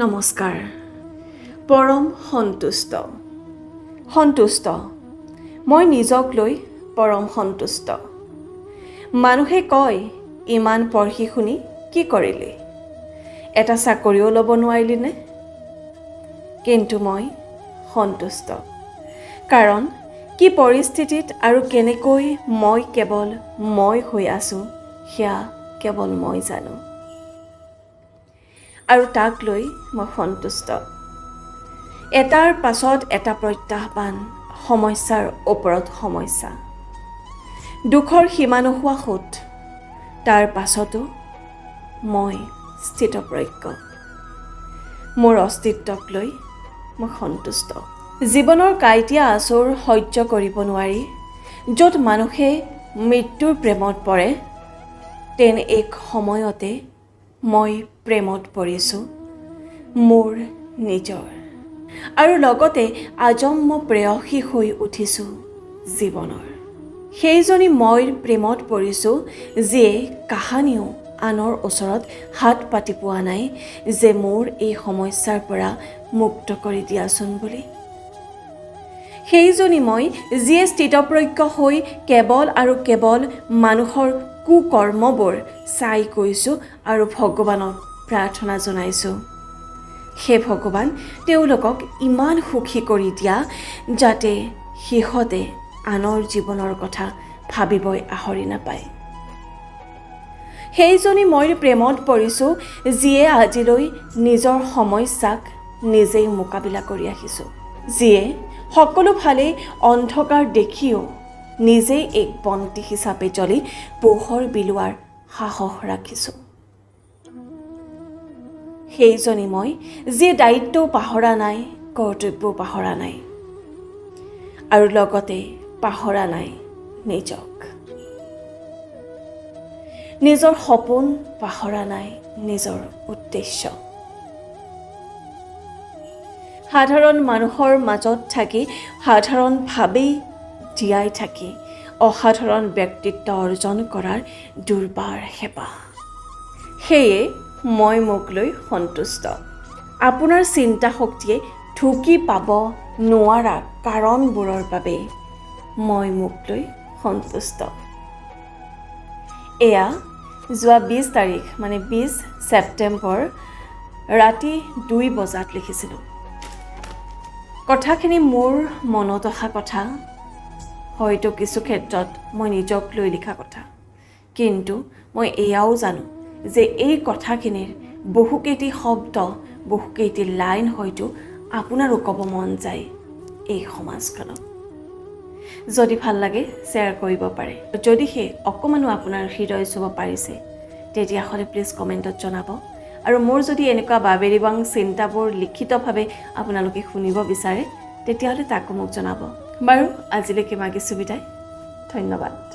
নমস্কাৰ পৰম সন্তুষ্ট মই নিজক লৈ পৰম সন্তুষ্ট মানুহে কয় ইমান পঢ়ি শুনি কি কৰিলি এটা চাকৰিও ল'ব নোৱাৰিলি নে কিন্তু মই সন্তুষ্ট কাৰণ কি পৰিস্থিতিত আৰু কেনেকৈ মই কেৱল মই হৈ আছো সেয়া কেৱল মই জানো আৰু তাক লৈ মই সন্তুষ্ট এটাৰ পাছত এটা প্ৰত্যাহ্বান সমস্যাৰ ওপৰত সমস্যা দুখৰ সীমা নোহোৱা সোঁত তাৰ পাছতো মই স্থিতপ্ৰজ্ঞ মোৰ অস্তিত্বক লৈ মই সন্তুষ্ট জীৱনৰ কাইটিয়া আচৰ সহ্য কৰিব নোৱাৰি য'ত মানুহে মৃত্যুৰ প্ৰেমত পৰে তেনে এক সময়তে মই প্ৰেমত পৰিছোঁ মোৰ নিজৰ আৰু লগতে আজন্ম প্ৰেয়সী হৈ উঠিছোঁ জীৱনৰ সেইজনী মই প্ৰেমত পৰিছোঁ যিয়ে কাহানিও আনৰ ওচৰত হাত পাতি পোৱা নাই যে মোৰ এই সমস্যাৰ পৰা মুক্ত কৰি দিয়াচোন বুলি সেইজনী মই যিয়ে স্থিতপ্ৰজ্ঞ হৈ কেৱল আৰু কেৱল মানুহৰ কুকৰ্মবোৰ চাই গৈছোঁ আৰু ভগৱানক প্ৰাৰ্থনা জনাইছোঁ হে ভগৱান তেওঁলোকক ইমান সুখী কৰি দিয়া যাতে সিহঁতে আনৰ জীৱনৰ কথা ভাবিবই আহৰি নাপায় সেইজনী মই প্ৰেমত পৰিছোঁ যিয়ে আজিলৈ নিজৰ সমস্যাক নিজেই মোকাবিলা কৰি আহিছোঁ যিয়ে সকলো ফালে অন্ধকাৰ দেখিও নিজেই এক বন্তি হিচাপে জ্বলি পোহৰ বিলোৱাৰ সাহস ৰাখিছোঁ সেইজনী মই যি দায়িত্বও পাহৰা নাই কৰ্তব্যও পাহৰা নাই আৰু লগতে পাহৰা নাই নিজক নিজৰ সপোন পাহৰা নাই নিজৰ উদ্দেশ্য সাধাৰণ মানুহৰ মাজত থাকি সাধাৰণভাৱেই জীয়াই থাকি অসাধাৰণ ব্যক্তিত্ব অৰ্জন কৰাৰ দুৰ্বাৰ হেঁপাহ সেয়ে মই মোক লৈ সন্তুষ্ট আপোনাৰ চিন্তা শক্তিয়ে ঢুকি পাব নোৱাৰা কাৰণবোৰৰ বাবে মই মোক লৈ সন্তুষ্ট এয়া যোৱা 20 তাৰিখ মানে 20 ছেপ্টেম্বৰ ৰাতি 2 বজাত লিখিছিলোঁ কথাখিনি মোৰ মনত অহা কথা হয়তো কিছু ক্ষেত্ৰত মই নিজক লৈ লিখা কথা কিন্তু মই এয়াও জানো যে এই কথাখিনিৰ বহুকেইটি শব্দ বহুকেইটি লাইন হয়তো আপোনাৰো ক'ব মন যায় এই সমাজখনত যদি ভাল লাগে শ্বেয়াৰ কৰিব পাৰে যদিহে অকমানো আপোনাৰ হৃদয় চুব পাৰিছে তেতিয়াহ'লে প্লিজ কমেণ্টত জনাব আৰু মোৰ যদি এনেকুৱা বাবেৰিবাং চিন্তাবোৰ লিখিতভাৱে আপোনালোকে শুনিব বিচাৰে তেতিয়াহ'লে তাকো মোক জনাব বাৰু আজিলৈকে মাগিছোঁ বিদায় ধন্যবাদ